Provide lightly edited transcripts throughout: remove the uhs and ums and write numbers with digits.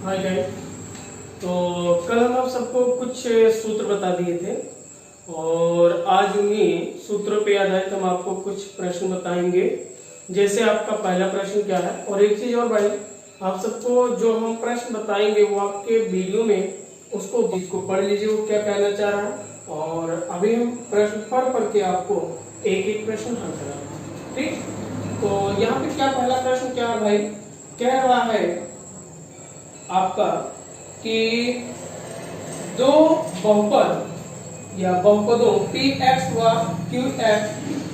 Hi guys. तो कल हम आप सबको कुछ सूत्र बता दिए थे और आज उन्हीं सूत्रों पे आधारित हम आपको कुछ प्रश्न बताएंगे। जैसे आपका पहला प्रश्न क्या है, और एक चीज और भाई, आप सबको जो हम प्रश्न बताएंगे वो आपके वीडियो में उसको पढ़ लीजिए, वो क्या कहना चाह रहा है। और अभी हम प्रश्न पढ़ के आपको एक एक प्रश्न हल कराएंगे, ठीक। तो यहाँ पे क्या पहला प्रश्न क्या है भाई, कह रहा है आपका कि दो बहुपद या बहुपदों px व qx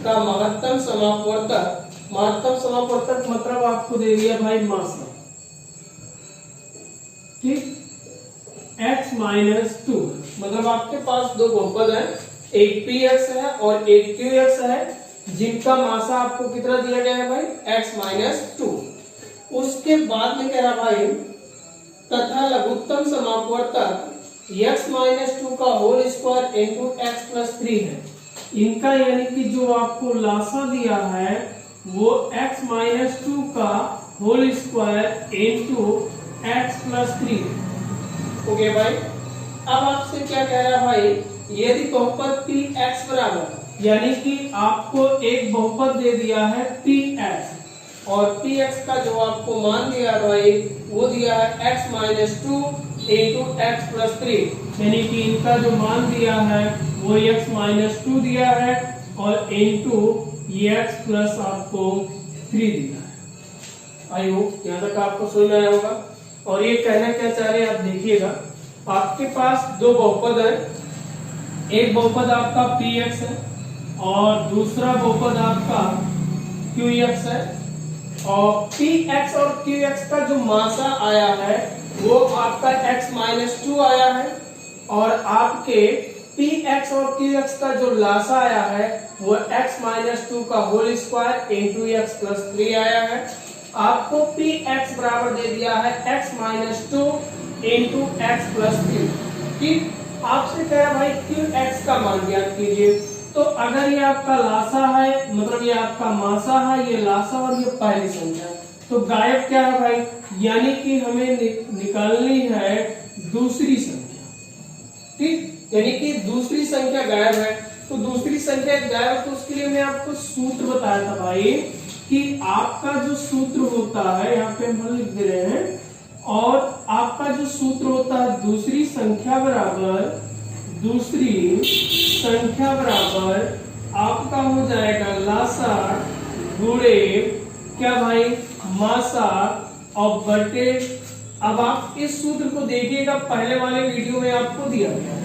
का महत्तम समापवर्तक मतलब आपको दे दिया भाई मासा, ठीक। x माइनस 2 मतलब आपके पास दो बहुपद है, एक px है और एक qx है, जिनका मासा आपको कितना दिया गया है भाई x माइनस 2। उसके बाद में कह रहा भाई तथा लघुत्तम समापवर्तक x माइनस 2 का whole square into X plus 3 है। इनका यानी कि जो आपको लासा दिया है वो x माइनस 2 का whole square into X plus 3 okay भाई। अब आपसे क्या कह रहा है भाई, यदि बहुपद px बराबर, यानी कि आपको एक बहुपद दे दिया है px और px का जो आपको मान दिया है भाई वो दिया है x minus 2 into X plus 3, यानी कि इनका जो मान दिया है वो x माइनस 2 दिया है और इंटू x प्लस आपको 3 दिया है। आई होप यहाँ तक आपको समझ में आया होगा। और ये कहना क्या चाह रहे हैं आप देखिएगा, आपके पास दो बहुपद है, एक बहुपद आपका px है और दूसरा बहुपद आपका qx है, और px और qx का जो मासा आया है वो आपका x माइनस 2 आया है और आपके px और qx का जो लासा आया है वो x माइनस 2 का whole square into X plus 3 आया है। आपको px बराबर दे दिया है x minus 2 into X plus 3, ठीक। आपसे कह रहा भाई qx का मान ज्ञात कीजिए। तो अगर ये आपका लासा है, मतलब ये आपका मासा है, ये लासा और ये पहली संख्या, तो गायब क्या है भाई, यानी कि हमें निकालनी है दूसरी संख्या, ठीक। यानी कि दूसरी संख्या गायब है, तो दूसरी संख्या गायब, तो उसके लिए मैं आपको सूत्र बताया था भाई कि आपका जो सूत्र होता है, यहाँ पे हम लिख दे रहे हैं, और आपका जो सूत्र होता है दूसरी संख्या बराबर आपका हो जाएगा लासा गुणे क्या भाई मासा और बटे। अब आप इस सूत्र को देखिएगा, पहले वाले वीडियो में आपको दिया गया है,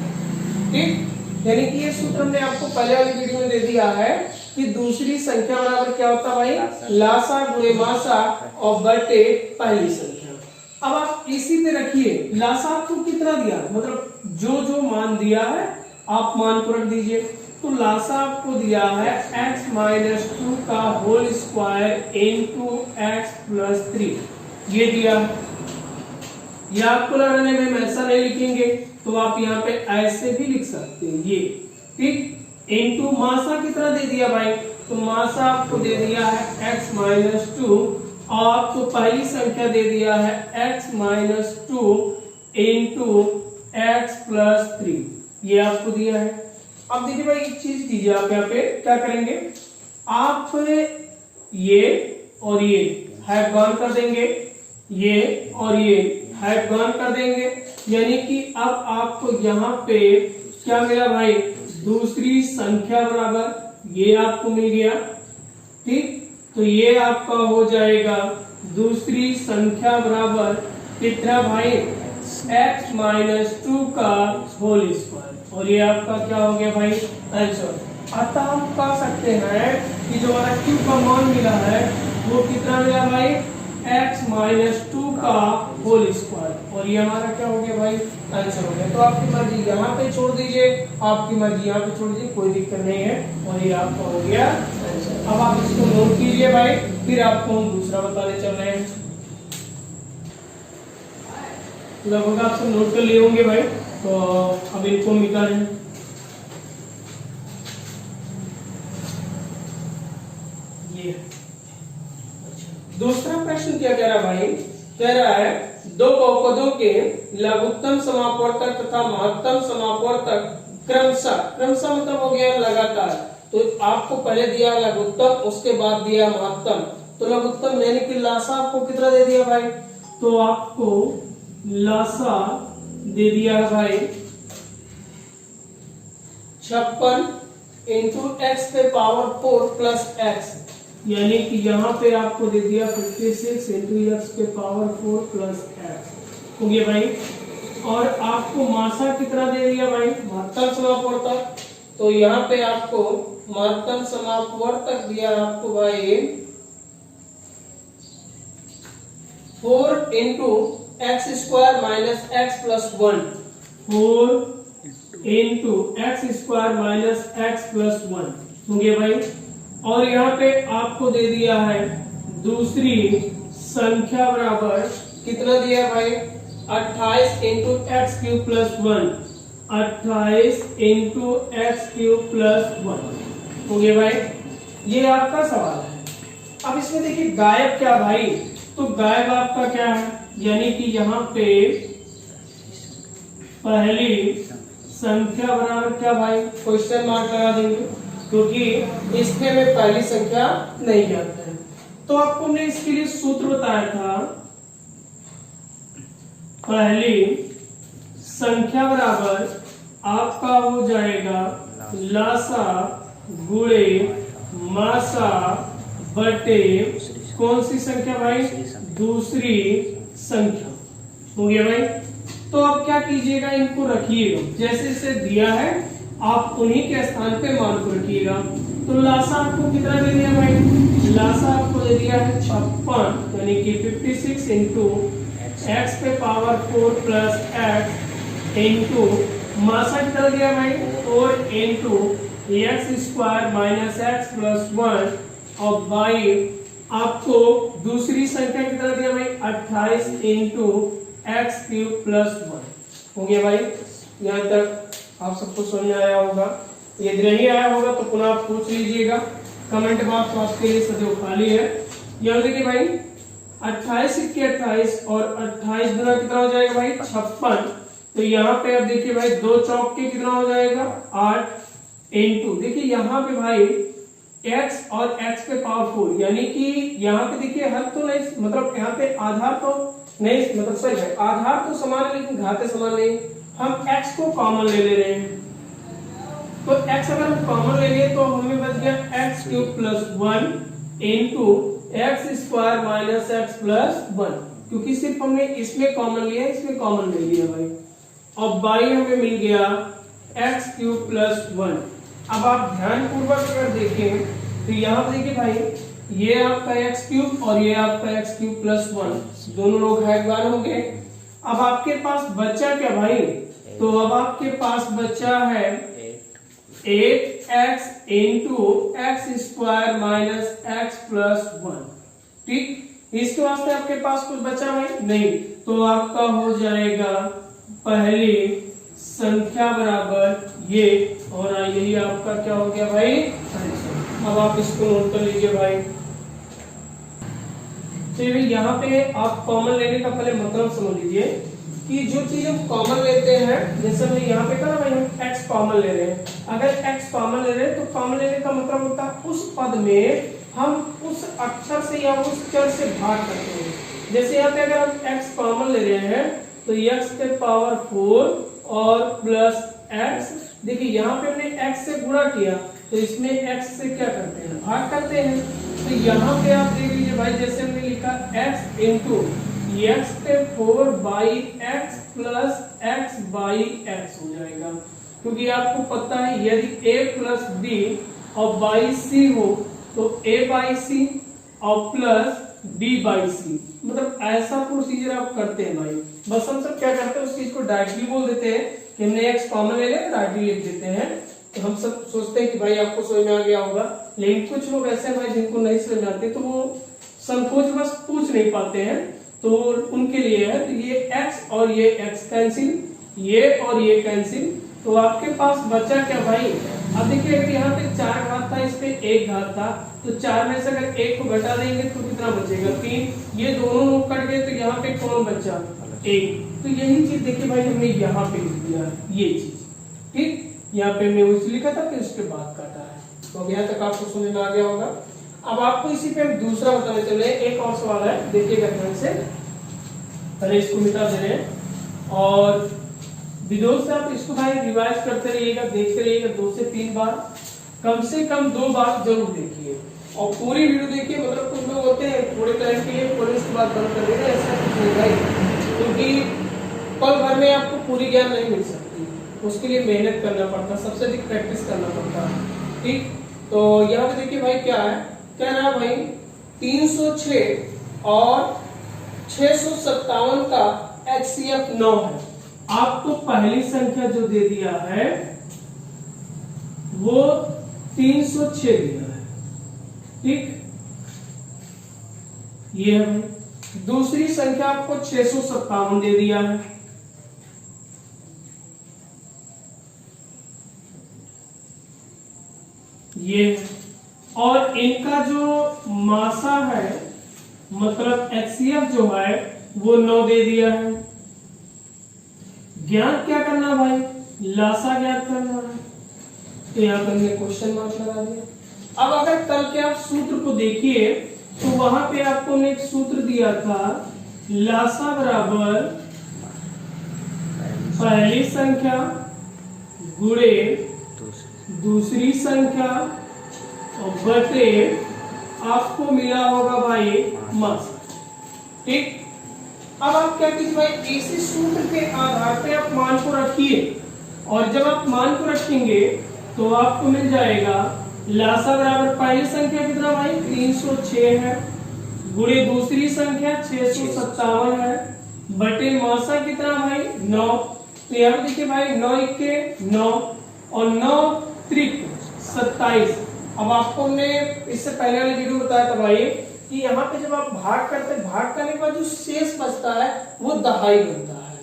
ठीक। यानी कि ये सूत्र हमने आपको पहले वाली वीडियो में दे दिया है कि दूसरी संख्या बराबर क्या होता है भाई, लासा गुणे मासा और बटे पहली संख्या। अब आप इसी पे रखिए, लासा आपको कितना दिया, मतलब जो जो मान दिया है आप मान को रख दीजिए। तो लासा आपको दिया है x माइनस 2 का whole square into X plus 3, ये दिया। ये आपको लग रहा है मैम ऐसा नहीं लिखेंगे तो आप यहाँ पे ऐसे भी लिख सकते हैं, ये, ठीक। इंटू मासा कितना दे दिया भाई, तो मासा आपको दे दिया है x माइनस 2 और आपको पहली संख्या दे दिया है x minus 2 into X plus 3, ये आपको दिया है। अब देखिए भाई एक चीज कीजिए, आप यहाँ पे क्या करेंगे, आप ये और ये हैफ गॉन कर देंगे, ये और ये हैफ गॉन कर देंगे, यानी कि अब आपको यहाँ पे क्या मिला भाई, दूसरी संख्या बराबर ये आपको मिल गया, ठीक। तो ये आपका हो जाएगा दूसरी संख्या बराबर कितना भाई, x माइनस 2 का होल स्क्वायर, और ये आपका क्या हो गया भाई आंसर। अतः हम कह सकते हैं कि जो हमारा q का मान मिला है वो कितना मिला भाई, x माइनस 2 का होल स्क्वायर, और ये हमारा क्या हो गया भाई आंसर हो गया। तो आपकी मर्जी यहाँ पे छोड़ दीजिए, आपकी मर्जी यहाँ पे छोड़ दीजिए, कोई दिक्कत नहीं है, और ये आपका हो गया आंसर। अब आप इसको नोट कीजिए भाई, फिर आपको हम दूसरा बताने चल रहे हैं। लगभग आप सब नोट कर लिए होंगे भाई, तो अब इनको मिटा रहे हैं। ये दूसरा प्रश्न क्या कह रहा है भाई, कह रहा है दो बहुपदों के लघुत्तम समापवर्तक तथा महत्तम समापवर्तक क्रमशः मतलब हो गया लगातार। तो आपको पहले दिया लघुत्तम, उसके बाद दिया महत्तम। तो लघुत्तम यानी कि लासा आपको कितना दे दिया भाई, तो आपको लासा दे दिया भाई 56 इंटू एक्स पे पावर 4 प्लस एक्स, यानी कि यहाँ पे आपको दे दिया 56 इंटू एक्स पे पावर 4 प्लस एक्स हो गया भाई। और आपको मासा कितना दे दिया भाई, महत्तम समापवर्तक। तो यहाँ पे आपको महत्तम समापवर्तक दिया आपको भाई 4 into x square minus x plus 1, 4 into x square minus x plus 1 हो गया भाई। और यहाँ पे आपको दे दिया है दूसरी संख्या बराबर कितना दिया भाई, 28 into x cube plus 1, 28 into x cube plus 1 हो गया भाई। ये आपका सवाल है। अब इसमें देखिए गायब क्या भाई, तो गायब आपका क्या है, यानी कि यहाँ पे पहली संख्या बराबर क्या भाई, क्वेश्चन मार्क लगा देंगे, क्योंकि इसमें में पहली संख्या नहीं ज्ञात है। तो आपको हमने इसके लिए सूत्र बताया था, पहली संख्या बराबर आपका हो जाएगा लासा गुणे मासा बटे कौन सी संख्या भाई, दूसरी संख्या हो गया भाई। तो आप क्या कीजिएगा, इनको रखिएगा जैसे इसे दिया है, आप उन्हीं के स्थान पे मान को रखिएगा। तो लासा आपको कितना दे दिया भाई, लासा आपको दे दिया है 56 यानी कि 56 इंटू एक्स पे पावर 4 प्लस एक्स इंटू मासा कितना दिया भाई 4 into x square minus x plus 1 और बाई आपको दूसरी संख्या कितना दिया भाई 28 इंटू एक्स क्यूब प्लस 1 हो गया भाई। यहाँ तक आप सबको समझ में आया होगा। यदि नहीं आया होगा तो पुनः आप पूछ लीजिएगा, कमेंट बॉक्स आपके लिए सदैव खाली है। यहाँ देखिए भाई 28 के 28 और 28 गुना कितना हो जाएगा भाई 56। तो यहाँ पे अब देखिए भाई 2 चौक के कितना हो जाएगा 8 इंटू देखिए यहाँ पे भाई x और x पे पावर 4 यानी कि यहाँ पे देखिए हल तो नहीं, मतलब यहाँ पे आधार तो नहीं, मतलब सही है आधार तो समान है लेकिन घाते समान नहीं। हम x को कॉमन ले ले रहे हैं, तो x अगर हम कॉमन ले लिए तो हमें बच गया x cube plus 1 into x square minus x plus 1, क्योंकि सिर्फ हमने इसमें कॉमन लिया इसमें कॉमन ले लिया भाई। और बाई हमें मिल गया एक्स क्यूब प्लस 1। अब आप ध्यान पूर्वक अगर देखें तो यहाँ पर देखिए भाई ये आपका एक्स क्यूब और ये आपका एक्स क्यूब प्लस 1 दोनों लोग भागवान होंगे। अब आपके पास बचा क्या भाई, तो अब आपके पास बचा है 8x into x square minus x plus 1। ठीक, इसके वास्ते आपके पास कुछ बचा भाई नहीं, तो आपका हो जाएगा पहली संख्या बराबर ये, और यही आपका क्या हो गया भाई। अब आप इसको नोट कर लीजिए भाई। चलिए यहाँ पे आप कॉमन लेने का पहले मतलब समझ लीजिए कि जो चीज हम कॉमन लेते हैं, जैसे हमने यहाँ पे कहा भाई हम x कॉमन ले रहे हैं, अगर x कॉमन ले रहे हैं तो कॉमन लेने का मतलब होता है उस पद में हम उस अक्षर से या उस चर से भाग करते हैं। जैसे यहाँ पे अगर हम x कॉमन ले रहे हैं तो x पे पावर 4 और प्लस x, देखिए यहाँ पे हमने x से गुणा किया तो इसमें x से क्या करते हैं भाग करते हैं। तो यहाँ पे आप देख लीजिए भाई जैसे हमने लिखा x इंटू x पे 4 by x plus x by x हो जाएगा, क्योंकि आपको पता है यदि a प्लस b और बाई c हो तो a बाई c और प्लस b बाई c, मतलब ऐसा प्रोसीजर आप करते हैं भाई। बस हम सब क्या करते हैं उस चीज को डायरेक्टली बोल देते हैं कि हमने x कॉमन ले लिया डायरेक्टली लिख देते हैं। तो हम सब सोचते हैं कि भाई आपको समझ में आ गया होगा, लेकिन कुछ लोग ऐसे हैं भाई जिनको नहीं समझ आते तो वो संकोच बस पूछ नहीं पाते हैं, तो उनके लिए है। तो ये x और ये x कैंसिल, ये और ये कैंसिल, तो आपके पास बचा क्या भाई अब देखिए अगर यहाँ पे 4 घात था, इस पे 1 घात था, तो 4 में से अगर 1 को घटा देंगे तो कितना बचेगा 3। ये दोनों लोग कट गए तो यहाँ पे कौन बचा 1। तो यही चीज देखिए भाई हमने यहाँ पे लिख दिया ये चीज, ठीक। यहाँ पे हमने उस लिखा था, फिर उसके बाद काटा है। तो अब यहाँ तक आपको समझ में आ गया होगा। अब आपको इसी पे दूसरा बताने चले, एक और सवाल है, देखिएगा ध्यान से। पहले इसको मिटा दे रहे हैं और विडियो से आप इसको भाई रिवाइज करते रहिएगा, देखते रहिएगा 2 से 3 बार, कम से कम 2 बार जरूर देखिए और पूरी वीडियो देखिए। मतलब कुछ लोग होते हैं थोड़े टाइम के लिए पूरे उसके बाद बंद कर देते हैं, ऐसा कुछ नहीं भाई, क्योंकि पल भर में आपको पूरी ज्ञान नहीं मिल सकती, उसके लिए मेहनत करना पड़ता है, सबसे अधिक प्रैक्टिस करना पड़ता है, ठीक। तो यहाँ पे देखिए भाई क्या है, क्या रहा भाई 306 और 657 का HCF 9 है। आपको पहली संख्या जो दे दिया है वो 306 दिया है, ठीक, ये है भाई। दूसरी संख्या आपको 657 दे दिया है, ये है। और इनका जो मासा है मतलब HCF जो है वो 9 दे दिया है। ज्ञात क्या करना भाई, लासा ज्ञात करना है, तो यहाँ पर हमने क्वेश्चन मार्क लगा दिया। अब अगर कल के आप सूत्र को देखिए तो वहां पे आपको एक सूत्र दिया था, लासा बराबर पहली संख्या गुणे दूसरी संख्या और बटे आपको मिला होगा भाई मासा, ठीक। अब आप क्या कीजिए भाई, इसी सूत्र के आधार पे आप मान को रखिए और जब आप मान को रखेंगे तो आपको मिल जाएगा लासा बराबर पहली संख्या कितना भाई 306 है, गुणे दूसरी संख्या 657 है, बटे मासा कितना भाई 9। तो यहाँ देखिए भाई 9 के 9 और 9 त्रिक 27। अब आपको हमने इससे पहले वाले वीडियो बताया था भाई कि यहाँ पे जब आप भाग करते हैं, भाग करने के बाद जो शेष बचता है वो दहाई बनता है,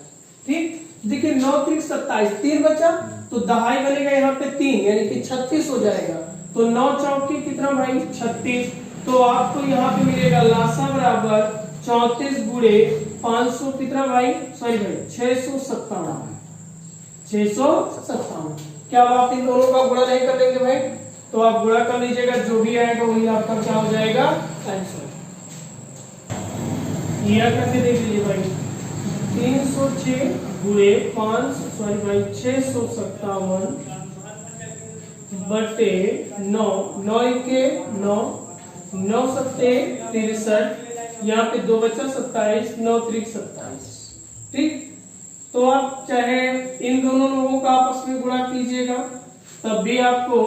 ठीक। देखिए 9 त्रिक 27, 3 बचा तो दहाई बनेगा यहाँ पे 3 यानी कि 36 हो जाएगा। तो 9 चौके कितना भाई 36। तो आपको यहाँ पे मिलेगा लासा बराबर 34 गुणे 500 कितना भाई, सॉरी भाई 657। क्या आप इन दोनों का गुणा नहीं कर देंगे भाई, तो आप गुणा कर लीजिएगा, जो भी आएगा वही आपका क्या हो जाएगा आंसर। यह करके देख लीजिए भाई 306 गुणे 657 बटे 9, 9 के 9, 9 सत्ते 63, यहाँ पे 2 बचा 27, 9 त्रिक 27, ठीक। तो आप चाहे इन दोनों लोगों का आपस में गुणा कीजिएगा तब भी आपको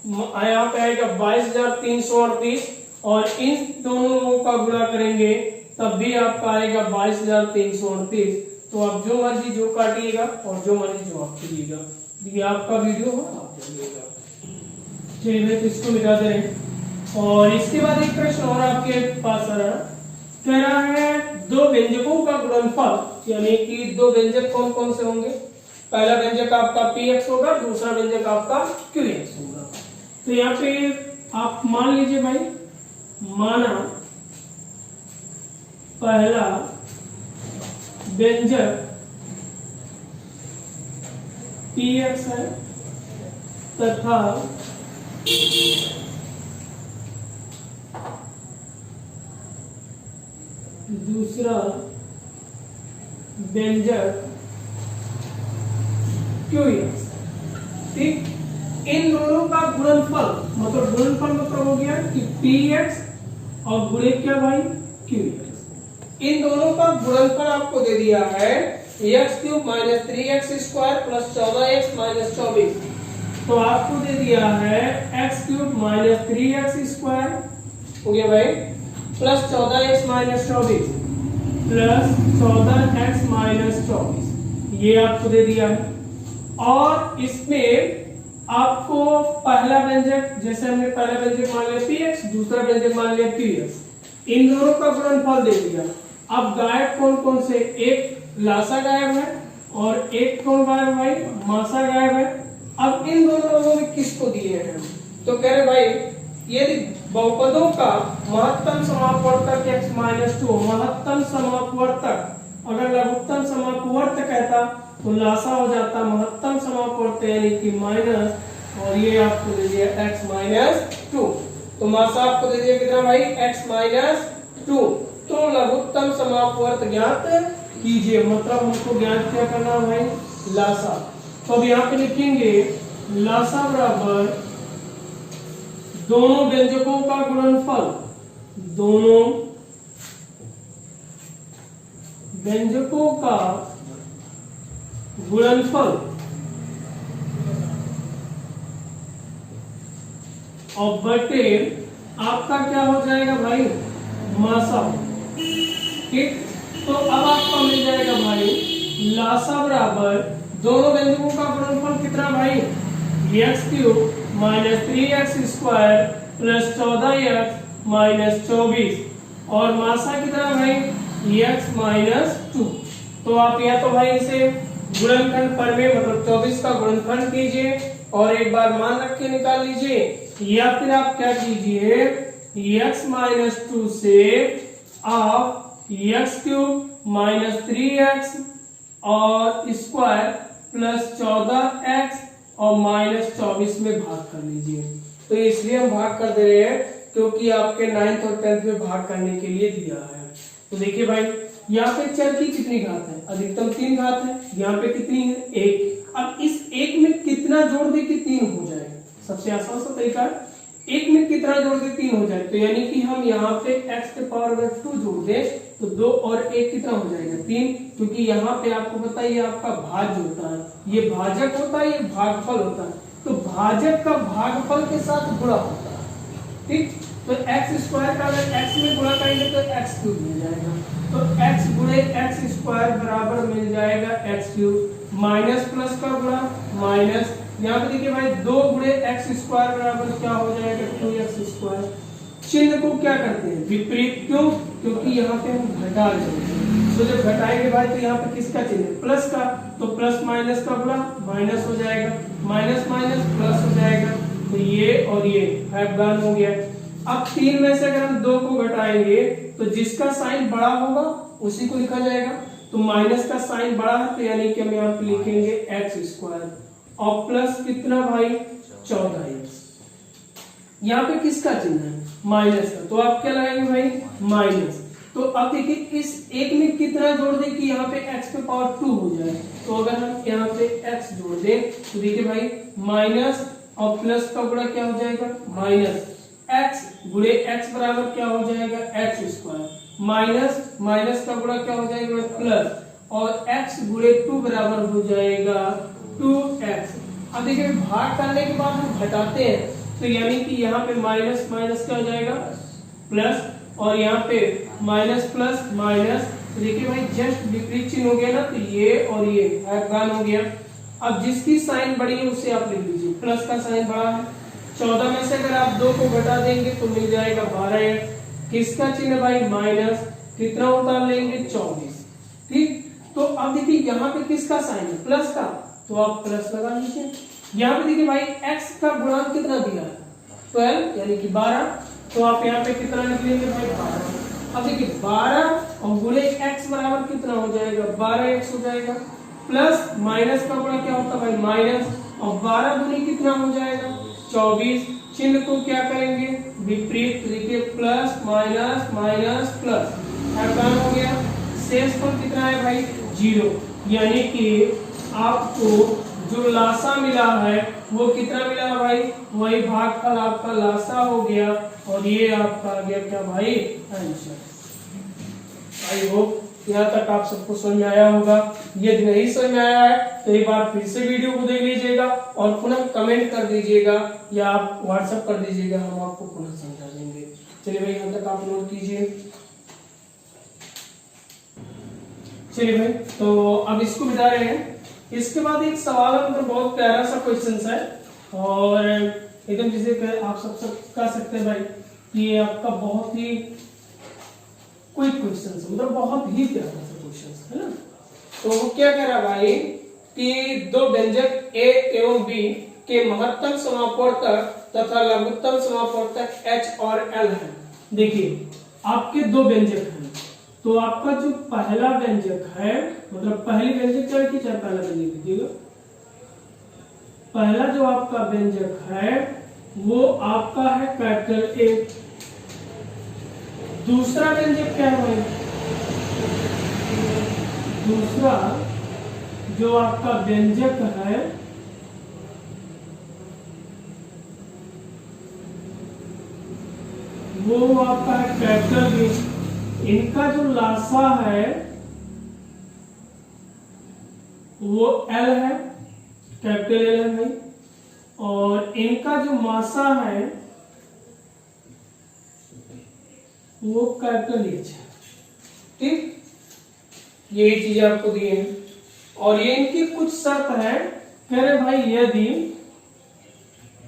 यहाँ पे आएगा 22,338 और इन दोनों लोगों का गुणा करेंगे तब भी आपका आएगा 22,338। तो आप जो मर्जी जो काटिएगा और जो मर्जी जो आप कीजिएगा, ये आपका वीडियो हो आप देखिएगा। चलिए तो इसको मिटा दे रहे हैं और इसके बाद एक प्रश्न और आपके पास आ रहा है, कह रहा है 2 व्यंजकों का गुणनफल, यानी कि 2 व्यंजक कौन कौन से होंगे। पहला व्यंजक आपका px होगा, दूसरा व्यंजक आपका qx होगा। तो यहाँ पे आप मान लीजिए भाई, माना पहला व्यंजक px है तथा दूसरा व्यंजक qx, ठीक। इन दोनों का गुणनफल मतलब हो गया कि px और गुणे क्या भाई qx। इन दोनों का गुणनफल आपको दे दिया है x³ - 3x² + 14x - 24। तो आपको दे दिया है x³ - 3x² हो गया भाई प्लस 14x - 24 प्लस 14x - 24, ये आपको दे दिया है। और इसमें आपको पहला व्यंजक, जैसे हमने पहला व्यंजक मान लिया px, दूसरा व्यंजक मान लिया qx, इन दोनों का गुणनफल दे दिया। अब गायब कौन कौन से, एक लासा गायब है और एक कौन गायब भाई, मासा गायब है। अब इन दोनों लोगों ने किसको दिए हैं, तो कह रहे भाई यदि बहुपदों का महत्तम समापवर्तक x-2 महत्तम समापवर्तक, अगर लघुत्तम समापवर्त कहता तो लासा हो जाता महत्तम समापवर्त यानी कि माइनस, और ये आपको दे दिया x-2, तो मासा आपको दे दिया कितना भाई x-2। तो लघुत्तम समापवर्त ज्ञात कीजिए, मतलब हमको ज्ञात क्या करना है भाई, लासा। तो अब यहाँ पे लिखेंगे लासा बराबर दोनों व्यंजकों का गुणनफल, दोनों व्यंजकों का गुणनफल और बटे आपका क्या हो जाएगा भाई, मासा। ठीक, तो अब आपका मिल जाएगा भाई लासा बराबर दोनों व्यंजकों का गुणनफल कितना भाई, x³ minus 3x² plus 14x minus 24, और मासा कितना भाई x-2। तो आप या तो भाई इसे गुणनखंड पर में मतलब 24 का गुणनखंड कीजिए और एक बार मान रख के निकाल लीजिए, या फिर आप क्या कीजिए x-2 से आप x³ माइनस 3x और स्क्वायर प्लस 14x और माइनस 24 में भाग कर लीजिए। तो इसलिए हम भाग कर दे रहे हैं क्योंकि आपके 9th और 10th में भाग करने के लिए दिया है। तो देखिए भाई यहाँ पे चर की कितनी घात है, अधिकतम 3 घात है, यहाँ पे कितनी है 1। अब इस 1 में कितना जोड़ दे कि 3 हो जाए, सबसे आसान सा तरीका है 1 में कितना जोड़ दे 3 हो जाए, तो यानी कि हम यहाँ पे x के पावर में 2 जोड़ दे तो 2 और 1 कितना हो जाएगा 3, क्योंकि यहाँ पे आपको पता है ये आपका भाज्य होता है, ये भाजक होता है, ये भागफल होता है, तो भाजक का भागफल के साथ गुणा होता है। ठीक, तो x² का अगर x में गुणा करेंगे तो x³ मिल जाएगा, तो x गुणे x² बराबर मिल जाएगा x³ माइनस प्लस का गुणा माइनस, यहाँ पे देखिए भाई 2 गुणे x² बराबर क्या हो जाएगा 2x²। चिन्ह को क्या करते हैं विपरीत, क्यों, क्योंकि यहाँ पे हम घटा रहे हैं, तो जब घटाएंगे भाई तो यहाँ पे किसका चिन्ह प्लस का, तो प्लस माइनस का गुणा माइनस हो जाएगा, माइनस माइनस प्लस हो जाएगा, तो ये और ये भागफल हो गया। अब 3 में से अगर हम 2 को घटाएंगे तो जिसका साइन बड़ा होगा उसी को लिखा जाएगा, तो माइनस का साइन बड़ा है तो यानी कि हम यहाँ पे लिखेंगे x² और प्लस कितना भाई 14x, यहाँ पे किसका चिन्ह है माइनस का, तो आप क्या लगाएंगे भाई माइनस। तो अब देखिए इस एक में कितना जोड़ दे कि यहाँ पे x पे पावर 2 हो जाए, तो अगर हम यहाँ पे x जोड़ दें तो देखिए भाई माइनस और प्लस का गुणा क्या हो जाएगा माइनस, x गुणे x बराबर क्या हो जाएगा x² माइनस माइनस का गुणा क्या हो जाएगा प्लस, और x गुणे 2 बराबर हो जाएगा 2x। अब देखिए भाग करने के बाद हम घटाते हैं तो यानी कि यहाँ पे माइनस माइनस क्या हो जाएगा प्लस, और यहाँ पे माइनस प्लस माइनस, तो देखिए भाई जस्ट विपरीत चिन्ह हो गया ना, तो ये और ये भागफल हो गया। अब जिसकी साइन बड़ी है उससे आप लिख लीजिए, प्लस का साइन बड़ा है, 14 में से अगर आप 2 को घटा देंगे तो मिल जाएगा 12x, किसका चिन्ह भाई माइनस, कितना उतार लेंगे 24। ठीक, तो अब देखिए यहाँ पे किसका साइन है प्लस का, तो आप प्लस लगा लीजिए। यहाँ पे देखिए भाई x का गुणांक कितना दिया है 12 यानी कि 12, तो आप यहाँ पे कितना लिख लेंगे भाई 12। अब देखिए 12 और गुणे x बराबर कितना हो जाएगा 12x हो जाएगा, प्लस माइनस का गुणा क्या होता है भाई माइनस, और 12 गुणे कितना हो जाएगा 24। चिन्ह को क्या करेंगे विपरीत, तो देखिए प्लस माइनस माइनस प्लस भागफल हो गया, शेषफल कितना है भाई 0, यानी कि आपको जो लासा मिला है वो कितना मिला है भाई, वही भागफल आपका लासा हो गया, और ये आपका आ गया क्या भाई आंसर। आई होप यहाँ तक आप सबको समझ में आया होगा, यदि नहीं समझ में आया है तो एक बार फिर से वीडियो को देख लीजिएगा और पुनः कमेंट कर दीजिएगा या आप व्हाट्सएप कर दीजिएगा, हम आपको पुनः समझा देंगे। चलिए भाई यहाँ तक आप नोट कीजिए। चलिए भाई तो अब इसको मिटा रहे हैं, इसके बाद एक सवाल है, मतलब बहुत प्यारा सा क्वेश्चन है और एकदम जिसे आप सब कह सकते हैं भाई कि ये आपका बहुत ही क्विक क्वेश्चन है, मतलब बहुत ही प्यारा सा क्वेश्चन है ना। तो वो क्या कह रहा भाई कि दो व्यंजक ए एवं बी के महत्तम समापवर्तक तथा लघुत्तम समापवर्तक एच और एल है। देखिए आपके दो व्यंजक हैं, तो आपका जो पहला व्यंजक है, मतलब पहली व्यंजक क्या लिखी जाए, पहला व्यंजक लिखिएगा। पहला जो आपका व्यंजक है वो आपका है कैपिटल ए। दूसरा व्यंजक क्या है, दूसरा जो आपका व्यंजक है वो आपका है कैपिटल बी। इनका जो लासा है वो एल है, कैपिटल एल है भाई, और इनका जो मासा है वो कैपिटल एच है। ठीक, ये चीज आपको दी है। और ये इनकी कुछ शर्त है, कह रहे भाई यदि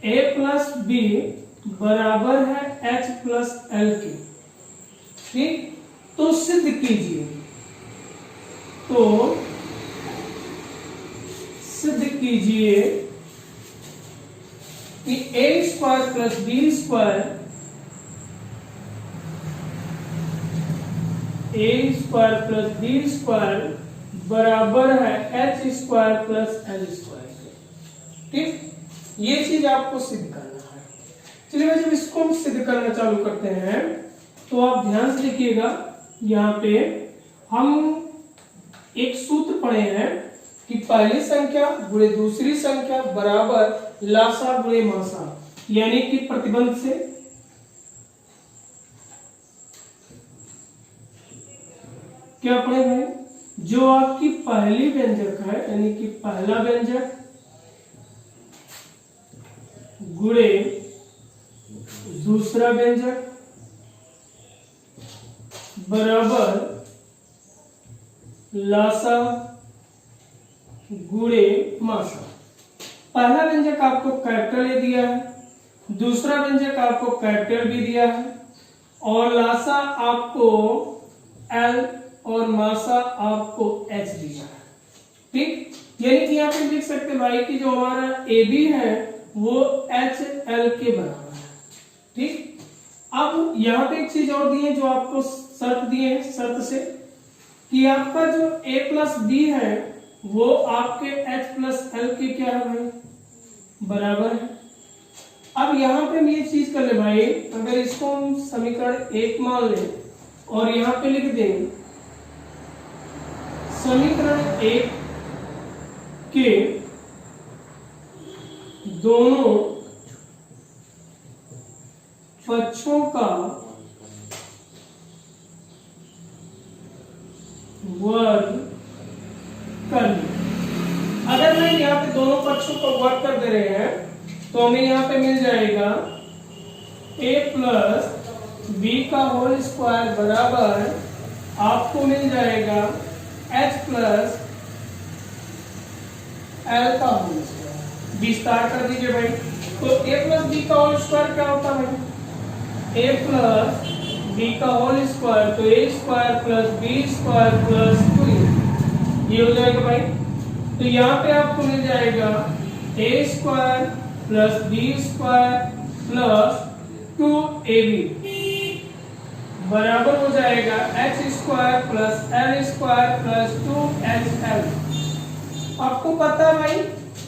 a प्लस बी बराबर है h प्लस एल के, ठीक, तो सिद्ध कीजिए, तो सिद्ध कीजिए कि a square plus B square a square plus B square बराबर है H square plus L square. ठीक, ये चीज आपको सिद्ध करना है। चलिए जब इसको हम सिद्ध करना चालू करते हैं तो आप ध्यान से देखिएगा, यहाँ पे हम एक सूत्र पढ़े हैं कि पहली संख्या गुणे दूसरी संख्या बराबर लासा गुणे मासा, यानी कि प्रतिबंध से। क्या पढ़े हैं, जो आपकी पहली व्यंजक है यानी कि पहला व्यंजक गुणे दूसरा व्यंजक बराबर लासा गुणे मासा। पहला व्यंजक आपको कैपिटल ए दिया है, दूसरा व्यंजक आपको कैपिटल बी दिया है, और लासा आपको एल और मासा आपको एच दिया है। ठीक, यानी कि यहाँ पे लिख सकते हैं भाई कि जो हमारा ए बी है वो एच एल के बराबर है। ठीक, अब यहाँ पे एक चीज और दी है जो आपको शर्त दी है, शर्त से कि आपका जो a प्लस बी है वो आपके h प्लस एल के क्या है भाई, बराबर है। अब यहाँ पे हम ये चीज कर ले भाई, अगर इसको हम समीकरण 1 मान ले और यहाँ पे लिख दें समीकरण 1 के दोनों पक्षों का वर्ग कर लें। अगर मैं यहाँ पे दोनों पक्षों का वर्ग कर दे रहे हैं तो हमें यहाँ पे मिल जाएगा a प्लस बी का होल स्क्वायर बराबर आपको मिल जाएगा h प्लस एल का होल स्क्वायर। विस्तार कर दीजिए भाई, तो a प्लस बी का होल स्क्वायर क्या होता है, a प्लस बी का होल स्क्वायर, तो a square plus B square plus 2 ये हो जाएगा भाई। तो यहाँ पे आपको मिल जाएगा a square plus B square plus 2ab बराबर हो जाएगा h square plus L square plus 2hL। आपको पता है भाई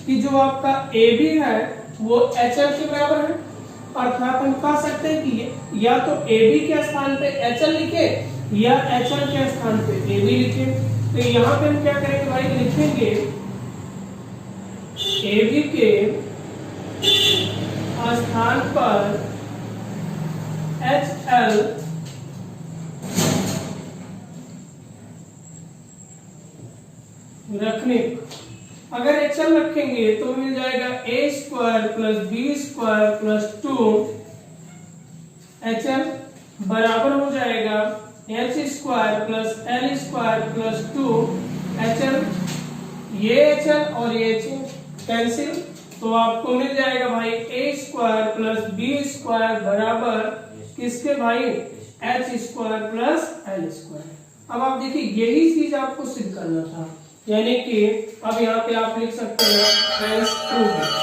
कि जो आपका AB है वो HL के बराबर है, अर्थात हम कह सकते हैं कि या तो AB के स्थान पे HL लिखे या HL के स्थान पे AB लिखे। तो यहाँ पे हम क्या करेंगे भाई, लिखेंगे AB के स्थान पर HL रखने, अगर HL रखेंगे तो मिल जाएगा a square plus B square plus 2HL बराबर हो जाएगा h square plus L square plus 2HL। ये HL और ये HL कैंसिल, तो आपको मिल जाएगा भाई a square plus B square बराबर किसके भाई, h square plus L square. अब आप देखिए यही चीज आपको सिद्ध करना था यानी कि अब यहाँ पे आप लिख सकते हैं एज प्रूव्ड।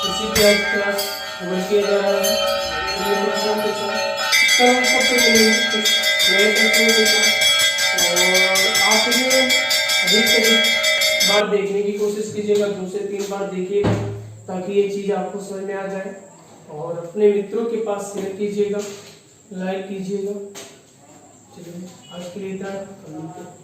इसी क्लास किया जा रहा है। कल हम सबसे मिलेंगे कुछ नए तरीकों के साथ, और आप इन्हें अधिक से अधिक बार देखने की कोशिश कीजिएगा, 2 से 3 बार देखिएगा ताकि ये चीज़ आपको समझ में आ जाए, और अपने मित्रों के पास शेयर कीजिएगा, लाइक कीजिएगा। चलिए आज के लिए इतना।